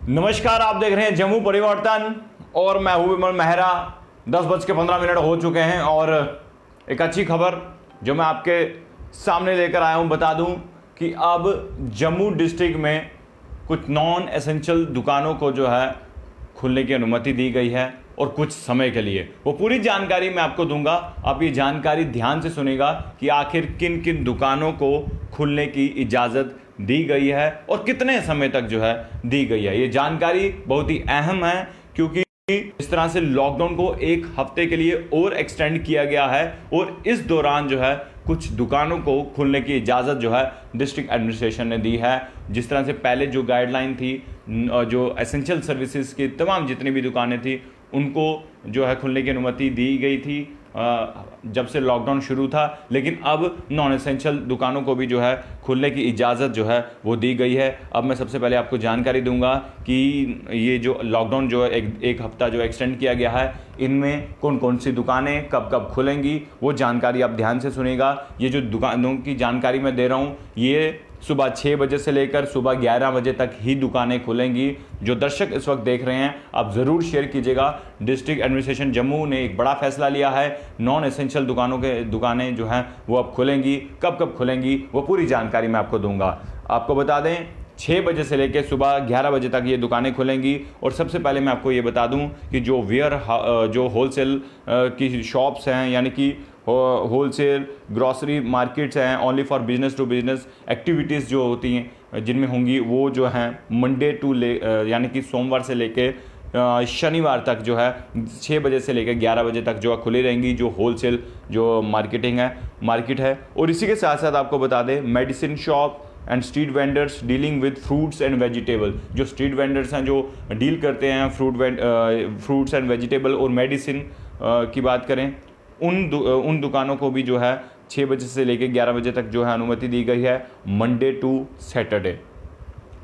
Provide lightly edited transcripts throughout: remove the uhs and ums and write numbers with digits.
नमस्कार, आप देख रहे हैं जम्मू परिवर्तन और मैं हूं विमल मेहरा। 10:15 हो चुके हैं और एक अच्छी खबर जो मैं आपके सामने लेकर आया हूं, बता दूं कि अब जम्मू डिस्ट्रिक्ट में कुछ नॉन एसेंशियल दुकानों को जो है खुलने की अनुमति दी गई है और कुछ समय के लिए। वो पूरी जानकारी मैं आपको दूंगा, आप ये जानकारी ध्यान से सुनेगा कि आखिर किन किन दुकानों को खुलने की इजाज़त दी गई है और कितने समय तक जो है दी गई है। ये जानकारी बहुत ही अहम है क्योंकि इस तरह से लॉकडाउन को एक हफ्ते के लिए और एक्सटेंड किया गया है और इस दौरान जो है कुछ दुकानों को खुलने की इजाज़त जो है डिस्ट्रिक्ट एडमिनिस्ट्रेशन ने दी है। जिस तरह से पहले जो गाइडलाइन थी, जो एसेंशियल सर्विसेज की तमाम जितनी भी दुकानें थी उनको जो है खुलने की अनुमति दी गई थी जब से लॉकडाउन शुरू था, लेकिन अब नॉन एसेंशियल दुकानों को भी जो है खुलने की इजाज़त जो है वो दी गई है। अब मैं सबसे पहले आपको जानकारी दूंगा कि ये जो लॉकडाउन जो है एक हफ्ता जो एक्सटेंड किया गया है, इनमें कौन कौन सी दुकानें कब कब खुलेंगी, वो जानकारी आप ध्यान से सुनिएगा। ये जो दुकानों की जानकारी मैं दे रहा हूँ, ये सुबह 6 बजे से लेकर सुबह 11 बजे तक ही दुकानें खुलेंगी। जो दर्शक इस वक्त देख रहे हैं, आप ज़रूर शेयर कीजिएगा। डिस्ट्रिक्ट एडमिनिस्ट्रेशन जम्मू ने एक बड़ा फैसला लिया है, नॉन एसेंशियल दुकानें जो हैं वो अब खुलेंगी। कब कब खुलेंगी वो पूरी जानकारी मैं आपको दूंगा। आपको बता दें 6 बजे से लेकर सुबह 11 बजे तक ये दुकानें खुलेंगी। और सबसे पहले मैं आपको ये बता दूं कि जो होलसेल की शॉप्स हैं, यानी कि होलसेल ग्रॉसरी मार्केट्स हैं, only for business to business activities जो होती हैं जिनमें होंगी, वो जो हैं मंडे टू यानी कि सोमवार से लेके शनिवार तक जो है 6 बजे से लेकर 11 बजे तक जो है खुली रहेंगी, जो होलसेल जो मार्केट है। और इसी के साथ साथ आपको बता दें medicine shop and street vendors dealing with fruits and vegetable, जो स्ट्रीट वेंडर्स हैं जो डील करते हैं फ्रूट्स एंड वेजिटेबल और मेडिसिन की बात करें, उन दुकानों को भी जो है 6 बजे से लेकर 11 बजे तक जो है अनुमति दी गई है, मंडे टू सैटरडे।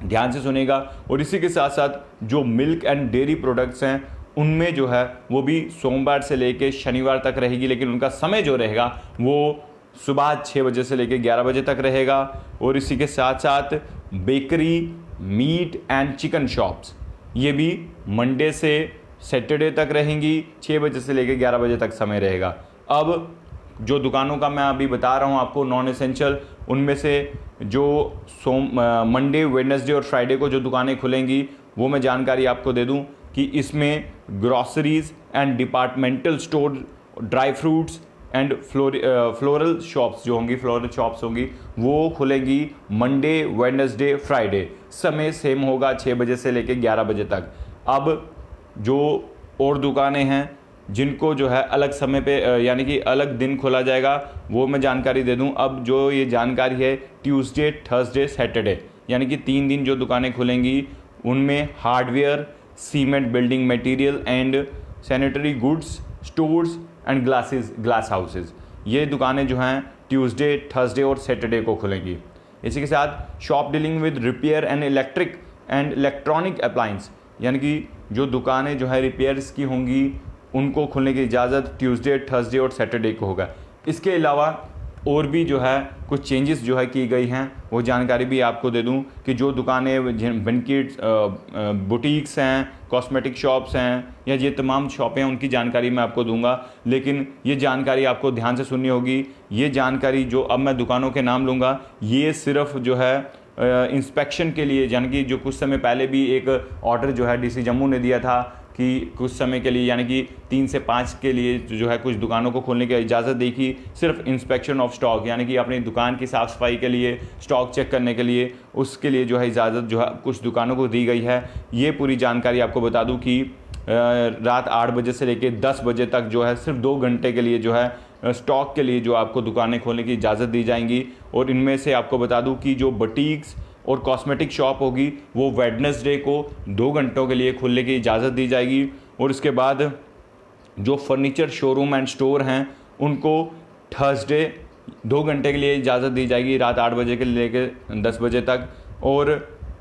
ध्यान से सुनेगा। और इसी के साथ साथ जो मिल्क एंड डेयरी प्रोडक्ट्स हैं उनमें जो है वो भी सोमवार से लेकर शनिवार तक रहेगी, लेकिन उनका समय जो रहेगा वो सुबह 6 बजे से लेकर 11 बजे तक रहेगा। और इसी के साथ साथ bakery, meat and chicken shops, ये भी मंडे से सैटरडे तक रहेंगी, 6 बजे से लेकर 11 बजे तक समय रहेगा। अब जो दुकानों का मैं अभी बता रहा हूँ आपको नॉन एसेंशियल, उनमें से जो मंडे, वेडनेसडे और फ्राइडे को जो दुकानें खुलेंगी वो मैं जानकारी आपको दे दूँ कि इसमें groceries and departmental store, dry fruits and floral shops होंगी, वो खुलेंगी मंडे, वेडनेसडे, फ्राइडे। समय सेम होगा 6 बजे से लेकर 11 बजे तक। अब जो और दुकानें हैं जिनको जो है अलग समय पे यानी कि अलग दिन खोला जाएगा, वो मैं जानकारी दे दूं। अब जो ये जानकारी है ट्यूसडे, थर्सडे, सैटरडे, यानी कि 3 दिन जो दुकानें खुलेंगी उनमें hardware, cement, building material and sanitary goods stores and glass houses, ये दुकानें जो हैं ट्यूसडे, थर्सडे और सैटरडे को खुलेंगी। इसी के साथ shop dealing with repair and electronic appliance, यानी कि जो दुकानें जो है रिपेयर्स की होंगी उनको खुलने की इजाज़त ट्यूसडे, थर्सडे और सैटरडे को होगा। इसके अलावा और भी जो है कुछ चेंजेस जो है की गई हैं, वो जानकारी भी आपको दे दूं कि जो दुकानें ब्लिंकिट, बुटीक्स हैं, कॉस्मेटिक शॉप्स हैं, या ये तमाम शॉपें हैं, उनकी जानकारी मैं आपको दूंगा। लेकिन ये जानकारी आपको ध्यान से सुननी होगी। ये जानकारी जो अब मैं दुकानों के नाम लूँगा, ये सिर्फ जो है इंस्पेक्शन के लिए, यानी कि जो कुछ समय पहले भी एक ऑर्डर जो है डीसी जम्मू ने दिया था कि कुछ समय के लिए, यानी कि 3 से 5 के लिए जो है कुछ दुकानों को खोलने की इजाज़त दी कि सिर्फ इंस्पेक्शन ऑफ स्टॉक, यानी कि अपनी दुकान की साफ़ सफाई के लिए, स्टॉक चेक करने के लिए, उसके लिए जो है इजाज़त जो है कुछ दुकानों को दी गई है। ये पूरी जानकारी आपको बता दूं कि रात 8 बजे से लेकर 10 बजे तक जो है सिर्फ 2 घंटे के लिए जो है स्टॉक के लिए जो आपको दुकानें खोलने की इजाज़त दी जाएंगी। और इनमें से आपको बता दूं कि जो बुटीक्स और कॉस्मेटिक शॉप होगी वो वेडनेसडे को 2 घंटों के लिए खुलने की इजाज़त दी जाएगी। और इसके बाद जो फर्नीचर शोरूम एंड स्टोर हैं उनको थर्सडे 2 घंटे के लिए इजाज़त दी जाएगी, रात 8 बजे के लेकर 10 बजे तक। और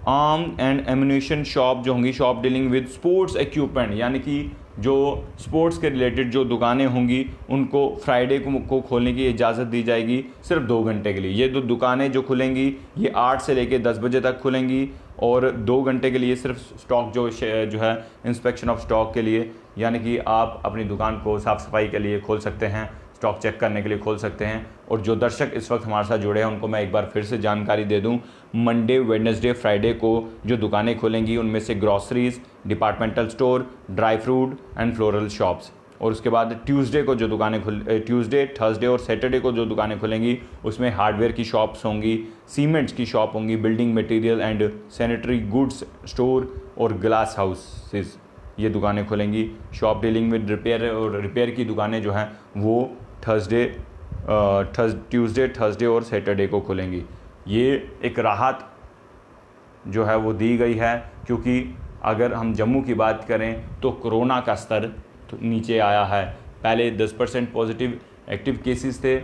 आर्म एंड एम्यूनिशन शॉप जो होंगी, shop dealing with sports equipment, यानी कि जो स्पोर्ट्स के रिलेटेड जो दुकानें होंगी उनको फ्राइडे को खोलने की इजाज़त दी जाएगी सिर्फ 2 घंटे के लिए। ये दो दुकानें जो खुलेंगी ये 8 से लेकर 10 बजे तक खुलेंगी। और 2 घंटे के लिए सिर्फ स्टॉक जो है इंस्पेक्शन ऑफ स्टॉक के लिए, यानी कि आप अपनी दुकान को साफ़ सफाई के लिए खोल सकते हैं, स्टॉक चेक करने के लिए खोल सकते हैं। और जो दर्शक इस वक्त हमारे साथ जुड़े हैं उनको मैं एक बार फिर से जानकारी दे दूं, मंडे, वेडनेसडे, फ्राइडे को जो दुकानें खुलेंगी उनमें से groceries, departmental store, dry fruit and floral shops. और उसके बाद ट्यूसडे को जो दुकानें ट्यूसडे, थर्सडे और सैटरडे को जो दुकानें खुलेंगी उसमें हार्डवेयर की शॉप्स होंगी, सीमेंट्स की शॉप होंगी, building material and sanitary goods store और ग्लास हाउसेस, ये दुकानें खुलेंगी। शॉप डीलिंग विद रिपेयर और रिपेयर की दुकानें जो हैं वो ट्यूसडे, थर्सडे और सैटरडे को खुलेंगी। ये एक राहत जो है वो दी गई है, क्योंकि अगर हम जम्मू की बात करें तो कोरोना का स्तर तो नीचे आया है। पहले 10% पॉजिटिव एक्टिव केसेस थे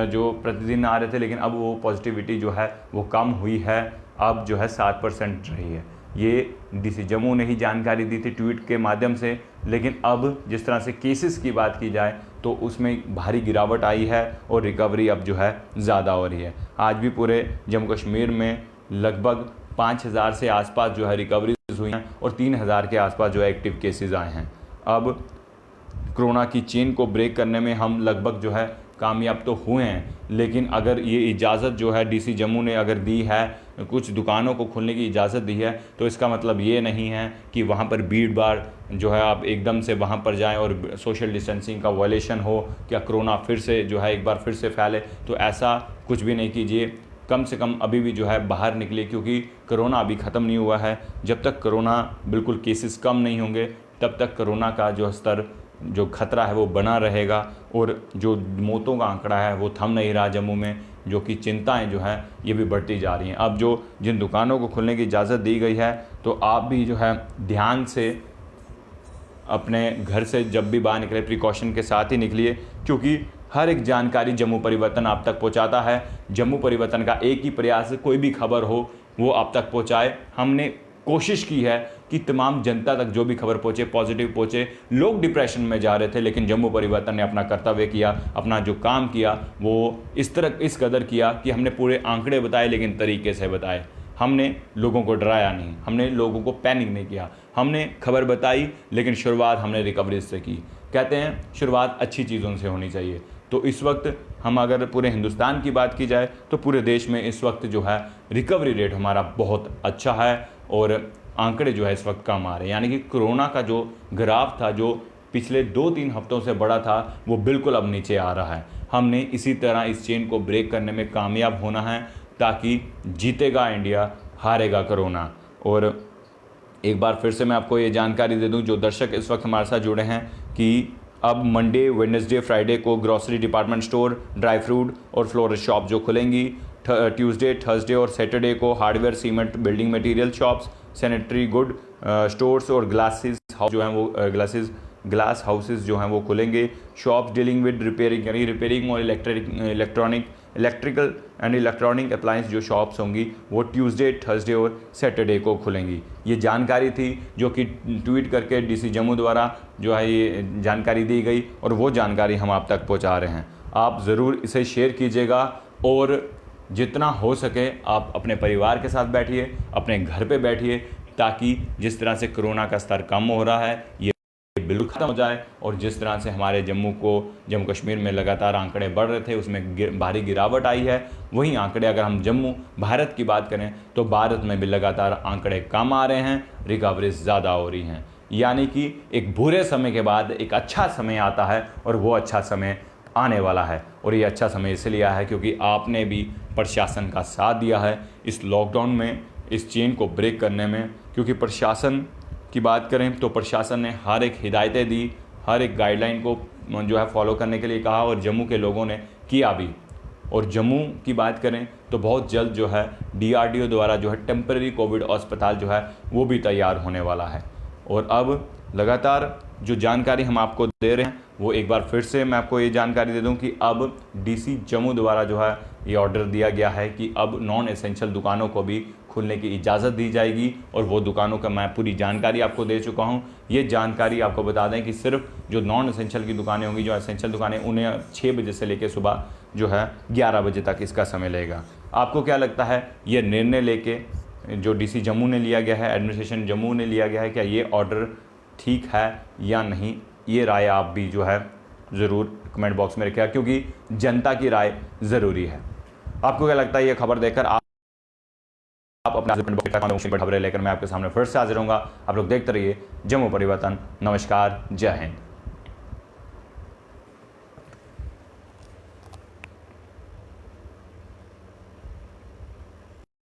जो प्रतिदिन आ रहे थे, लेकिन अब वो पॉजिटिविटी जो है वो कम हुई है, अब जो है 7% रही है। ये डीसी जम्मू ने ही जानकारी दी थी ट्वीट के माध्यम से, लेकिन अब जिस तरह से केसेस की बात की जाए तो उसमें भारी गिरावट आई है और रिकवरी अब जो है ज़्यादा हो रही है। आज भी पूरे जम्मू कश्मीर में लगभग 5000 से आसपास जो है रिकवरीज हुई हैं और 3000 के आसपास जो है एक्टिव केसेस आए हैं। अब कोरोना की चेन को ब्रेक करने में हम लगभग जो है कामयाब तो हुए हैं, लेकिन अगर ये इजाज़त जो है डीसी जम्मू ने अगर दी है, कुछ दुकानों को खोलने की इजाज़त दी है, तो इसका मतलब ये नहीं है कि वहाँ पर भीड़ भाड़ जो है आप एकदम से वहाँ पर जाएं और सोशल डिस्टेंसिंग का वायलेशन हो, क्या कोरोना फिर से जो है एक बार फिर से फैले। तो ऐसा कुछ भी नहीं कीजिए। कम से कम अभी भी जो है बाहर निकले, क्योंकि कोरोना अभी ख़त्म नहीं हुआ है। जब तक कोरोना बिल्कुल केसेस कम नहीं होंगे तब तक कोरोना का जो स्तर, जो खतरा है वो बना रहेगा, और जो मौतों का आंकड़ा है वो थम नहीं रहा जम्मू में, जो कि चिंताएं जो हैं ये भी बढ़ती जा रही हैं। अब जो जिन दुकानों को खुलने की इजाज़त दी गई है, तो आप भी जो है ध्यान से अपने घर से जब भी बाहर निकले प्रिकॉशन के साथ ही निकलिए, क्योंकि हर एक जानकारी जम्मू परिवर्तन आप तक पहुंचाता है। जम्मू परिवर्तन का एक ही प्रयास है, कोई भी खबर हो वो आप तक पहुंचाए। हमने कोशिश की है कि तमाम जनता तक जो भी खबर पहुंचे पॉजिटिव पहुंचे। लोग डिप्रेशन में जा रहे थे, लेकिन जम्मू परिवर्तन ने अपना कर्तव्य किया, अपना जो काम किया वो इस कदर किया कि हमने पूरे आंकड़े बताए, लेकिन तरीके से बताए। हमने लोगों को डराया नहीं, हमने लोगों को पैनिक नहीं किया, हमने खबर बताई, लेकिन शुरुआत हमने रिकवरी से की। कहते हैं शुरुआत अच्छी चीज़ों से होनी चाहिए। तो इस वक्त हम अगर पूरे हिंदुस्तान की बात की जाए तो पूरे देश में इस वक्त जो है रिकवरी रेट हमारा बहुत अच्छा है, और आंकड़े जो है इस वक्त कम आ रहे हैं। यानी कि कोरोना का जो ग्राफ था, जो पिछले 2-3 हफ्तों से बड़ा था, वो बिल्कुल अब नीचे आ रहा है। हमने इसी तरह इस चेन को ब्रेक करने में कामयाब होना है, ताकि जीतेगा इंडिया, हारेगा कोरोना। और एक बार फिर से मैं आपको ये जानकारी दे दूं, जो दर्शक इस वक्त हमारे साथ जुड़े हैं, कि अब मंडे, वेडनेसडे, फ्राइडे को grocery, department store, dry fruit और फ्लोरल शॉप जो खुलेंगी। ट्यूसडे, थर्सडे और सैटरडे को hardware, cement, building material shops, sanitary good stores और ग्लासेस हाउस जो हैं वो ग्लास हाउसेस जो हैं वो खुलेंगे। शॉप्स डीलिंग विद रिपेयरिंग, यानी रिपेयरिंग और इलेक्ट्रिकल एंड इलेक्ट्रॉनिक अप्लायंस जो शॉप्स होंगी वो ट्यूसडे, थर्सडे और सैटरडे को खुलेंगी। ये जानकारी थी जो कि ट्वीट करके डीसी जम्मू द्वारा जो है ये जानकारी दी गई, और वो जानकारी हम आप तक पहुंचा रहे हैं। आप ज़रूर इसे शेयर कीजिएगा, और जितना हो सके आप अपने परिवार के साथ बैठिए, अपने घर पे बैठिए, ताकि जिस तरह से कोरोना का स्तर कम हो रहा है ये बिल्कुल ख़त्म हो जाए। और जिस तरह से हमारे जम्मू कश्मीर में लगातार आंकड़े बढ़ रहे थे, उसमें भारी गिरावट आई है। वहीं आंकड़े अगर हम जम्मू भारत की बात करें तो भारत में भी लगातार आंकड़े कम आ रहे हैं, रिकवरी ज़्यादा हो रही हैं। यानी कि एक बुरे समय के बाद एक अच्छा समय आता है, और वो अच्छा समय आने वाला है। और ये अच्छा समय इसलिए आया है क्योंकि आपने भी प्रशासन का साथ दिया है इस लॉकडाउन में, इस चेन को ब्रेक करने में। क्योंकि प्रशासन की बात करें तो प्रशासन ने हर एक हिदायतें दी, हर एक गाइडलाइन को जो है फॉलो करने के लिए कहा, और जम्मू के लोगों ने किया भी। और जम्मू की बात करें तो बहुत जल्द जो है DRDO द्वारा जो है टेम्परेरी कोविड अस्पताल जो है वो भी तैयार होने वाला है। और अब लगातार जो जानकारी हम आपको दे रहे हैं वो एक बार फिर से मैं आपको ये जानकारी दे दूं कि अब डीसी जम्मू द्वारा जो है ये ऑर्डर दिया गया है कि अब नॉन एसेंशियल दुकानों को भी खुलने की इजाज़त दी जाएगी। और वो दुकानों का मैं पूरी जानकारी आपको दे चुका हूँ। ये जानकारी आपको बता दें कि सिर्फ जो नॉन एसेंशियल की दुकानें होंगी, जो एसेंशियल दुकानें, उन्हें 6 बजे से लेकर सुबह जो है 11 बजे तक इसका समय लगेगा। आपको क्या लगता है ये निर्णय लेके जो डीसी जम्मू ने लिया गया है, एडमिनिस्ट्रेशन जम्मू ने लिया गया है, क्या ये ऑर्डर ठीक है या नहीं, ये राय आप भी जो है ज़रूर कमेंट बॉक्स में रखिएगा, क्योंकि जनता की राय ज़रूरी है। आपको क्या लगता है ये खबर देखकर? आप अपना खबरें लेकर मैं आपके सामने फिर से हाजिर होऊंगा। आप लोग देखते रहिए जम्मू परिवर्तन। नमस्कार, जय हिंद।